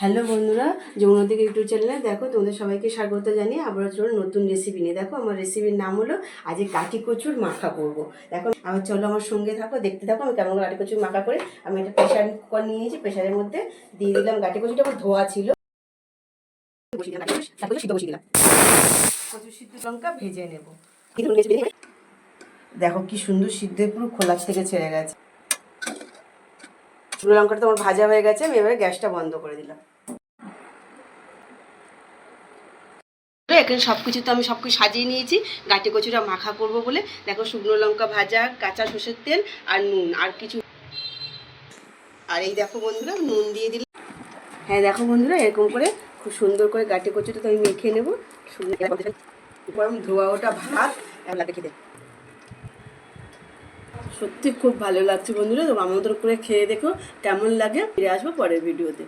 Hello বন্ধুরা, যমুনাদিক YouTube চ্যানেলে দেখো তোমাদের সবাইকে স্বাগত জানিয়ে আবার চলো নতুন রেসিপি নিয়ে। দেখো আমার রেসিপির নাম হলো আজকে কাঠি কচুর মাখা করব। দেখো আমার চলো আমার সঙ্গে থাকো, দেখতে থাকো আমি কেমন কাঠি কচুর মাখা করে। আমি একটা প্রেশার কুকার নিয়েছি, প্রেশারের মধ্যে দিয়ে দিলাম কাঠি কচুটা, আমার ধোয়া ছিল, সিদ্ধ বসিয়ে দিলাম। কচু সিদ্ধ লঙ্কা ভেজে নেব। দেখো কি সুন্দর সিদ্ধ, পুরো খোলা থেকে ছেড়ে গেছে। শুকনো লঙ্কাটা তো আমার ভাজা হয়ে গেছে, আমি এবারে গ্যাসটা বন্ধ করে দিলাম। এখানে সব কিছু তো আমি সব কিছু সাজিয়ে নিয়েছি গাঁটি কচুরা মাখা করব বলে। দেখো শুকনো লঙ্কা ভাজা, কাঁচা সর্ষের তেল আর নুন, আর কিছু। আর এই দেখো বন্ধুরা নুন দিয়ে দিলাম। হ্যাঁ দেখো বন্ধুরা, এরকম করে খুব সুন্দর করে গাঁটি কচুটা তো আমি মেখে নেবো। গরম ধোয়া ওটা ভাত খেতে সত্যি খুব ভালো লাগছে বন্ধুরা। তো আমাদের করে খেয়ে দেখো কেমন লাগে। ফিরে আসবো পরের ভিডিওতে।